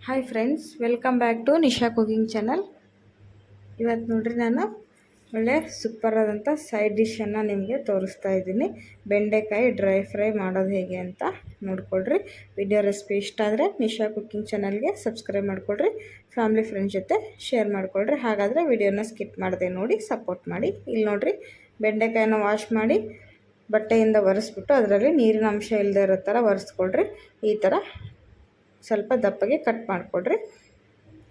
Hi friends, welcome back to Nisha cooking channel. ಇವತ್ತು ನೋಡ್ರಿ ನಾನು ಒಳ್ಳೆ ಸೂಪರ್ ಆದಂಥ ಸೈಡ್ ಡಿಶನ್ನು ನಿಮಗೆ ತೋರಿಸ್ತಾ ಇದ್ದೀನಿ. ಬೆಂಡೆಕಾಯಿ ಡ್ರೈ ಫ್ರೈ ಮಾಡೋದು ಹೇಗೆ ಅಂತ ನೋಡ್ಕೊಳ್ರಿ. ವಿಡಿಯೋ ರೆಸಿಪಿ ಇಷ್ಟ ಆದರೆ ನಿಶಾ ಕುಕಿಂಗ್ ಚಾನಲ್ಗೆ ಸಬ್ಸ್ಕ್ರೈಬ್ ಮಾಡ್ಕೊಳ್ರಿ. ಫ್ಯಾಮಿಲಿ ಫ್ರೆಂಡ್ಸ್ ಜೊತೆ ಶೇರ್ ಮಾಡ್ಕೊಳ್ರಿ. ಹಾಗಾದರೆ ವಿಡಿಯೋನ ಸ್ಕಿಪ್ ಮಾಡದೆ ನೋಡಿ ಸಪೋರ್ಟ್ ಮಾಡಿ. ಇಲ್ಲಿ ನೋಡಿರಿ, ಬೆಂಡೆಕಾಯಿನ ವಾಶ್ ಮಾಡಿ ಬಟ್ಟೆಯಿಂದ ಒರೆಸ್ಬಿಟ್ಟು ಅದರಲ್ಲಿ ನೀರಿನ ಅಂಶ ಇಲ್ಲದೆ ಇರೋ ಥರ ಒರೆಸ್ಕೊಳ್ರಿ. ಈ ಥರ ಸ್ವಲ್ಪ ದಪ್ಪಗೆ ಕಟ್ ಮಾಡಿಕೊಡ್ರಿ.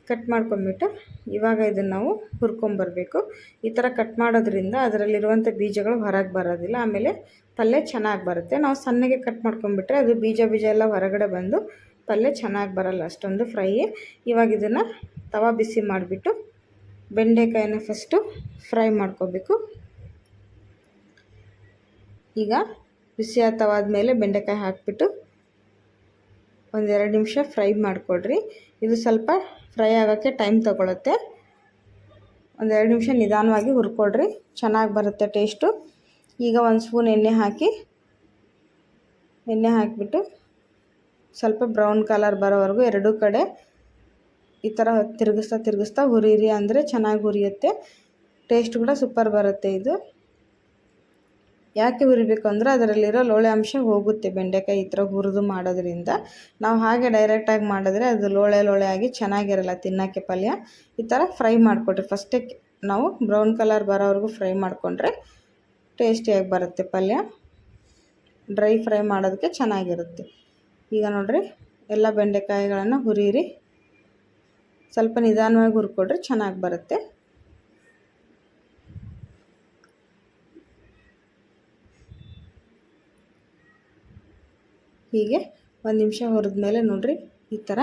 ಕಟ್ ಮಾಡ್ಕೊಂಡ್ಬಿಟ್ಟು ಇವಾಗ ಇದನ್ನು ನಾವು ಹುರ್ಕೊಂಬರಬೇಕು. ಈ ಥರ ಕಟ್ ಮಾಡೋದ್ರಿಂದ ಅದರಲ್ಲಿರುವಂಥ ಬೀಜಗಳು ಹೊರಗೆ ಬರೋದಿಲ್ಲ. ಆಮೇಲೆ ಪಲ್ಯ ಚೆನ್ನಾಗಿ ಬರುತ್ತೆ. ನಾವು ಸಣ್ಣಗೆ ಕಟ್ ಮಾಡ್ಕೊಂಡ್ಬಿಟ್ರೆ ಅದು ಬೀಜ ಎಲ್ಲ ಹೊರಗಡೆ ಬಂದು ಪಲ್ಯ ಚೆನ್ನಾಗಿ ಬರಲ್ಲ ಅಷ್ಟೊಂದು ಫ್ರೈ. ಇವಾಗ ಇದನ್ನು ತವಾ ಬಿಸಿ ಮಾಡಿಬಿಟ್ಟು ಬೆಂಡೆಕಾಯಿನ ಫಸ್ಟು ಫ್ರೈ ಮಾಡ್ಕೋಬೇಕು. ಈಗ ಬಿಸಿ ತವಾದ ಮೇಲೆ ಬೆಂಡೆಕಾಯಿ ಹಾಕಿಬಿಟ್ಟು ಒಂದು 2 ನಿಮಿಷ ಫ್ರೈ ಮಾಡಿಕೊಡ್ರಿ. ಇದು ಸ್ವಲ್ಪ ಫ್ರೈ ಆಗೋಕ್ಕೆ ಟೈಮ್ ತೊಗೊಳುತ್ತೆ. ಒಂದು 2 ನಿಮಿಷ ನಿಧಾನವಾಗಿ ಹುರ್ಕೊಳ್ರಿ, ಚೆನ್ನಾಗಿ ಬರುತ್ತೆ ಟೇಸ್ಟು. ಈಗ 1 ಸ್ಪೂನ್ ಎಣ್ಣೆ ಹಾಕಿಬಿಟ್ಟು ಸ್ವಲ್ಪ ಬ್ರೌನ್ ಕಲರ್ ಬರೋವರೆಗೂ ಎರಡೂ ಕಡೆ ಈ ಥರ ತಿರುಗಿಸ್ತಾ ಹುರಿಯಿರಿ. ಅಂದರೆ ಚೆನ್ನಾಗಿ ಹುರಿಯುತ್ತೆ, ಟೇಸ್ಟ್ ಕೂಡ ಸೂಪರ್ ಬರುತ್ತೆ. ಇದು ಯಾಕೆ ಹುರಿಬೇಕು ಅಂದರೆ ಅದರಲ್ಲಿರೋ ಲೋಳೆ ಅಂಶ ಹೋಗುತ್ತೆ. ಬೆಂಡೆಕಾಯಿ ಈ ಥರ ಹುರಿದು ಮಾಡೋದ್ರಿಂದ. ನಾವು ಹಾಗೆ ಡೈರೆಕ್ಟಾಗಿ ಮಾಡಿದ್ರೆ ಅದು ಲೋಳೆ ಆಗಿ ಚೆನ್ನಾಗಿರಲ್ಲ ತಿನ್ನೋಕ್ಕೆ ಪಲ್ಯ. ಈ ಥರ ಫ್ರೈ ಮಾಡಿಕೊಡ್ರಿ. ಫಸ್ಟೇ ನಾವು ಬ್ರೌನ್ ಕಲರ್ ಬರೋವರೆಗೂ ಫ್ರೈ ಮಾಡಿಕೊಂಡ್ರೆ ಟೇಸ್ಟಿಯಾಗಿ ಬರುತ್ತೆ ಪಲ್ಯ. ಡ್ರೈ ಫ್ರೈ ಮಾಡೋದಕ್ಕೆ ಚೆನ್ನಾಗಿರುತ್ತೆ. ಈಗ ನೋಡಿರಿ, ಎಲ್ಲ ಬೆಂಡೆಕಾಯಿಗಳನ್ನು ಹುರಿಯಿರಿ. ಸ್ವಲ್ಪ ನಿಧಾನವಾಗಿ ಹುರ್ಕೊಡ್ರಿ, ಚೆನ್ನಾಗಿ ಬರುತ್ತೆ. ಹೀಗೆ 1 ನಿಮಿಷ ಹುರಿದ ಮೇಲೆ ನೋಡಿರಿ, ಈ ಥರ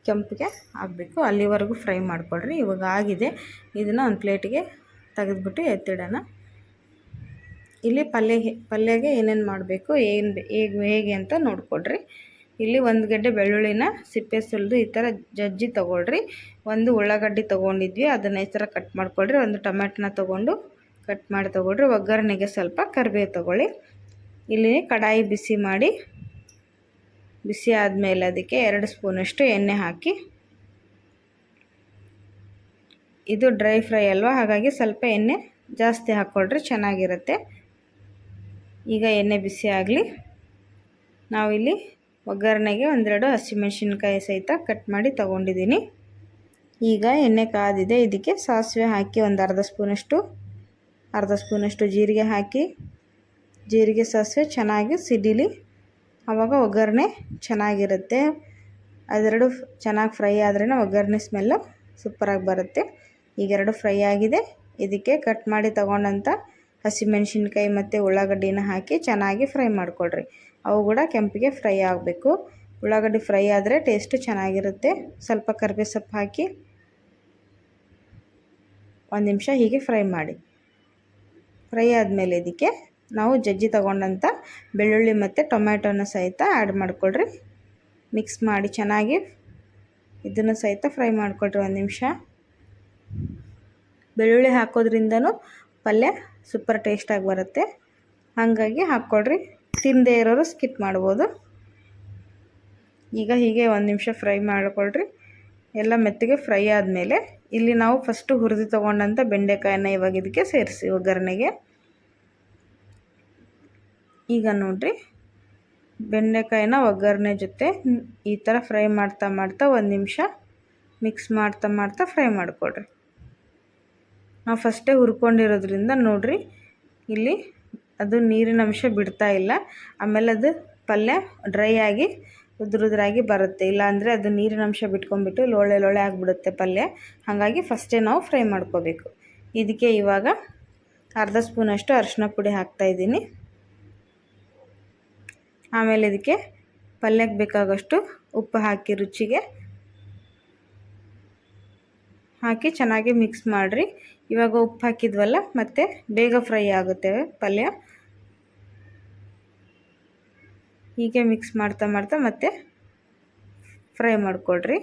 ಕೆಂಪಿಗೆ ಆಗಬೇಕು. ಅಲ್ಲಿವರೆಗೂ ಫ್ರೈ ಮಾಡಿಕೊಡ್ರಿ. ಇವಾಗ ಆಗಿದೆ. ಇದನ್ನು ಒಂದು ಪ್ಲೇಟಿಗೆ ತೆಗೆದುಬಿಟ್ಟು ಎತ್ತಿಡೋಣ. ಇಲ್ಲಿ ಪಲ್ಯಗೆ ಏನೇನು ಮಾಡಬೇಕು, ಹೇಗೆ ಅಂತ ನೋಡಿಕೊಡ್ರಿ. ಇಲ್ಲಿ 1 ಗಡ್ಡೆ ಬೆಳ್ಳುಳ್ಳಿನ ಸಿಪ್ಪೆ ಸುಲಿದು ಈ ಥರ ಜಜ್ಜಿ ತೊಗೊಳ್ರಿ. 1 ಉಳ್ಳಾಗಡ್ಡಿ ತೊಗೊಂಡಿದ್ವಿ, ಅದನ್ನು ಈ ಥರ ಕಟ್ ಮಾಡ್ಕೊಳ್ರಿ. 1 ಟೊಮೆಟೊನ ತೊಗೊಂಡು ಕಟ್ ಮಾಡಿ ತೊಗೊಳ್ರಿ. ಒಗ್ಗರಣೆಗೆ ಸ್ವಲ್ಪ ಕರಿಬೇವು ತೊಗೊಳ್ಳಿ. ಇಲ್ಲಿ ಕಡಾಯಿ ಬಿಸಿ ಆದಮೇಲೆ ಅದಕ್ಕೆ 2 ಸ್ಪೂನಷ್ಟು ಎಣ್ಣೆ ಹಾಕಿ, ಇದು ಡ್ರೈ ಫ್ರೈ ಅಲ್ವಾ, ಹಾಗಾಗಿ ಸ್ವಲ್ಪ ಎಣ್ಣೆ ಜಾಸ್ತಿ ಹಾಕ್ಕೊಳ್ರಿ, ಚೆನ್ನಾಗಿರುತ್ತೆ. ಈಗ ಎಣ್ಣೆ ಬಿಸಿ ಆಗಲಿ. ನಾವಿಲ್ಲಿ ಒಗ್ಗರಣೆಗೆ 1-2 ಹಸಿಮೆಣಸಿನ್ಕಾಯಿ ಸಹಿತ ಕಟ್ ಮಾಡಿ ತೊಗೊಂಡಿದ್ದೀನಿ. ಈಗ ಎಣ್ಣೆ ಕಾದಿದೆ. ಇದಕ್ಕೆ ಸಾಸಿವೆ ಹಾಕಿ ಅರ್ಧ ಸ್ಪೂನಷ್ಟು ಜೀರಿಗೆ ಹಾಕಿ, ಜೀರಿಗೆ ಸಾಸಿವೆ ಚೆನ್ನಾಗಿ ಸಿಡಿಲಿ. ಆವಾಗ ಒಗ್ಗರಣೆ ಚೆನ್ನಾಗಿರುತ್ತೆ. ಅದೆರಡು ಚೆನ್ನಾಗಿ ಫ್ರೈ ಆದ್ರೇ ಒಗ್ಗರಣೆ ಸ್ಮೆಲ್ಲು ಸೂಪರಾಗಿ ಬರುತ್ತೆ. ಈಗ 2 ಫ್ರೈ ಆಗಿದೆ. ಇದಕ್ಕೆ ಕಟ್ ಮಾಡಿ ತೊಗೊಂಡಂಥ ಹಸಿಮೆಣಸಿನ್ಕಾಯಿ ಮತ್ತು ಉಳ್ಳಾಗಡ್ಡಿನ ಹಾಕಿ ಚೆನ್ನಾಗಿ ಫ್ರೈ ಮಾಡಿಕೊಡ್ರಿ. ಅವು ಕೂಡ ಕೆಂಪಿಗೆ ಫ್ರೈ ಆಗಬೇಕು. ಉಳ್ಳಾಗಡ್ಡಿ ಫ್ರೈ ಆದರೆ ಟೇಸ್ಟು ಚೆನ್ನಾಗಿರುತ್ತೆ. ಸ್ವಲ್ಪ ಕರಿಬೇವು ಸೊಪ್ಪು ಹಾಕಿ 1 ನಿಮಿಷ ಹೀಗೆ ಫ್ರೈ ಮಾಡಿ. ಫ್ರೈ ಆದಮೇಲೆ ಇದಕ್ಕೆ ನಾವು ಜಜ್ಜಿ ತೊಗೊಂಡಂಥ ಬೆಳ್ಳುಳ್ಳಿ ಮತ್ತು ಟೊಮ್ಯಾಟೋನ ಸಹಿತ ಆ್ಯಡ್ ಮಾಡಿಕೊಡ್ರಿ. ಮಿಕ್ಸ್ ಮಾಡಿ ಚೆನ್ನಾಗಿ ಇದನ್ನು ಸಹಿತ ಫ್ರೈ ಮಾಡಿಕೊಡ್ರಿ 1 ನಿಮಿಷ. ಬೆಳ್ಳುಳ್ಳಿ ಹಾಕೋದ್ರಿಂದನೂ ಪಲ್ಯ ಸೂಪರ್ ಟೇಸ್ಟಾಗಿ ಬರುತ್ತೆ, ಹಾಗಾಗಿ ಹಾಕ್ಕೊಡ್ರಿ. ತಿನ್ನದೇ ಇರೋರು ಸ್ಕಿಪ್ ಮಾಡ್ಬೋದು. ಈಗ ಹೀಗೆ 1 ನಿಮಿಷ ಫ್ರೈ ಮಾಡಿಕೊಡ್ರಿ. ಎಲ್ಲ ಮೆತ್ತಗೆ ಫ್ರೈ ಆದಮೇಲೆ ಇಲ್ಲಿ ನಾವು ಫಸ್ಟು ಹುರಿದು ತೊಗೊಂಡಂಥ ಬೆಂಡೆಕಾಯಿನ ಇವಾಗ ಇದಕ್ಕೆ ಸೇರಿಸಿ ಒಗ್ಗರಣೆಗೆ. ಈಗ ನೋಡಿರಿ, ಬೆಂಡೆಕಾಯಿನ ಒಗ್ಗರಣೆ ಜೊತೆ ಈ ಥರ ಫ್ರೈ ಮಾಡ್ತಾ 1 ನಿಮಿಷ ಮಿಕ್ಸ್ ಮಾಡ್ತಾ ಫ್ರೈ ಮಾಡಿಕೊಡ್ರಿ. ನಾವು ಫಸ್ಟೇ ಹುರ್ಕೊಂಡಿರೋದ್ರಿಂದ ನೋಡಿರಿ, ಇಲ್ಲಿ ಅದು ನೀರಿನ ಅಂಶ ಬಿಡ್ತಾ ಇಲ್ಲ. ಆಮೇಲೆ ಅದು ಪಲ್ಯ ಡ್ರೈ ಆಗಿ ಉದುರಾಗಿ ಬರುತ್ತೆ. ಇಲ್ಲಾಂದರೆ ಅದು ನೀರಿನ ಅಂಶ ಬಿಟ್ಕೊಂಡ್ಬಿಟ್ಟು ಲೋಳೆ ಆಗಿಬಿಡುತ್ತೆ ಪಲ್ಯ. ಹಾಗಾಗಿ ಫಸ್ಟೇ ನಾವು ಫ್ರೈ ಮಾಡ್ಕೋಬೇಕು. ಇದಕ್ಕೆ ಇವಾಗ ಅರ್ಧ ಸ್ಪೂನಷ್ಟು ಅರಿಶಿನ ಪುಡಿ ಹಾಕ್ತಾಯಿದ್ದೀನಿ. ಆಮೇಲೆ ಇದಕ್ಕೆ ಪಲ್ಯಕ್ಕೆ ಬೇಕಾಗಷ್ಟು ಉಪ್ಪು ಹಾಕಿ ರುಚಿಗೆ ಹಾಕಿ ಚೆನ್ನಾಗಿ ಮಿಕ್ಸ್ ಮಾಡಿರಿ. ಇವಾಗ ಉಪ್ಪು ಹಾಕಿದ್ವಲ್ಲ, ಮತ್ತು ಬೇಗ ಫ್ರೈ ಆಗುತ್ತೆ ಪಲ್ಯ. ಹೀಗೆ ಮಿಕ್ಸ್ ಮಾಡ್ತಾ ಮತ್ತೆ ಫ್ರೈ ಮಾಡಿಕೊಡ್ರಿ.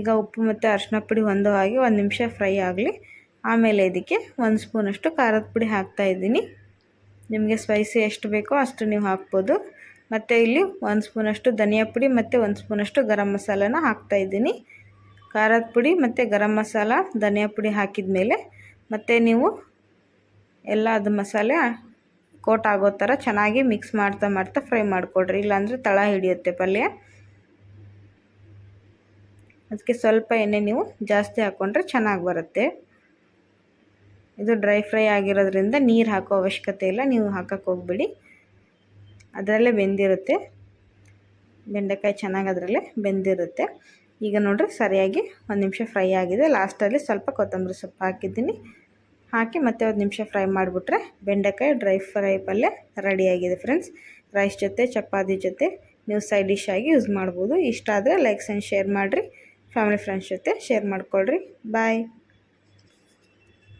ಈಗ ಉಪ್ಪು ಮತ್ತು ಅರಿಶಿನ ಪುಡಿ ಹಾಗೆ 1 ನಿಮಿಷ ಫ್ರೈ ಆಗಲಿ. ಆಮೇಲೆ ಇದಕ್ಕೆ 1 ಸ್ಪೂನಷ್ಟು ಖಾರದ ಪುಡಿ ಹಾಕ್ತಾಯಿದ್ದೀನಿ. ನಿಮಗೆ ಸ್ಪೈಸಿ ಎಷ್ಟು ಬೇಕೋ ಅಷ್ಟು ನೀವು ಹಾಕ್ಬೋದು. ಮತ್ತು ಇಲ್ಲಿ 1 ಸ್ಪೂನಷ್ಟು ಧನಿಯಾ ಪುಡಿ ಮತ್ತು 1 ಸ್ಪೂನಷ್ಟು ಗರಂ ಮಸಾಲನ ಹಾಕ್ತಾಯಿದ್ದೀನಿ. ಖಾರದ ಪುಡಿ ಮತ್ತು ಗರಂ ಮಸಾಲ ಧನಿಯಾ ಪುಡಿ ಹಾಕಿದ ಮೇಲೆ ಮತ್ತು ನೀವು ಎಲ್ಲ ಅದು ಮಸಾಲೆ ಕೋಟ್ ಆಗೋ ಥರ ಚೆನ್ನಾಗಿ ಮಿಕ್ಸ್ ಮಾಡ್ತಾ ಫ್ರೈ ಮಾಡಿಕೊಡ್ರಿ, ಇಲ್ಲಾಂದರೆ ತಳ ಹಿಡಿಯುತ್ತೆ ಪಲ್ಯ. ಅದಕ್ಕೆ ಸ್ವಲ್ಪ ಎಣ್ಣೆ ನೀವು ಜಾಸ್ತಿ ಹಾಕ್ಕೊಂಡ್ರೆ ಚೆನ್ನಾಗಿ ಬರುತ್ತೆ. ಇದು ಡ್ರೈ ಫ್ರೈ ಆಗಿರೋದ್ರಿಂದ ನೀರು ಹಾಕೋ ಅವಶ್ಯಕತೆ ಇಲ್ಲ, ನೀವು ಹಾಕೋಕ್ಕೆ ಹೋಗ್ಬಿಡಿ, ಅದರಲ್ಲೇ ಬೆಂದಿರುತ್ತೆ. ಬೆಂಡೆಕಾಯಿ ಚೆನ್ನಾಗಿ ಅದರಲ್ಲೇ ಬೆಂದಿರುತ್ತೆ. ಈಗ ನೋಡಿರಿ ಸರಿಯಾಗಿ 1 ನಿಮಿಷ ಫ್ರೈ ಆಗಿದೆ. ಲಾಸ್ಟಲ್ಲಿ ಸ್ವಲ್ಪ ಕೊತ್ತಂಬರಿ ಸೊಪ್ಪು ಹಾಕಿದ್ದೀನಿ. ಹಾಕಿ ಮತ್ತೆ 1 ನಿಮಿಷ ಫ್ರೈ ಮಾಡಿಬಿಟ್ರೆ ಬೆಂಡೆಕಾಯಿ ಡ್ರೈ ಫ್ರೈ ಪಲ್ಯ ರೆಡಿಯಾಗಿದೆ ಫ್ರೆಂಡ್ಸ್. ರೈಸ್ ಜೊತೆ ಚಪಾತಿ ಜೊತೆ ನೀವು ಸೈಡ್ ಡಿಶ್ ಆಗಿ ಯೂಸ್ ಮಾಡ್ಬೋದು. ಇಷ್ಟ ಆದರೆ ಲೈಕ್ಸ್ ಆ್ಯಂಡ್ ಶೇರ್ ಮಾಡಿರಿ, ಫ್ಯಾಮಿಲಿ ಫ್ರೆಂಡ್ಸ್ ಜೊತೆ ಶೇರ್ ಮಾಡ್ಕೊಳ್ರಿ. ಬಾಯ್.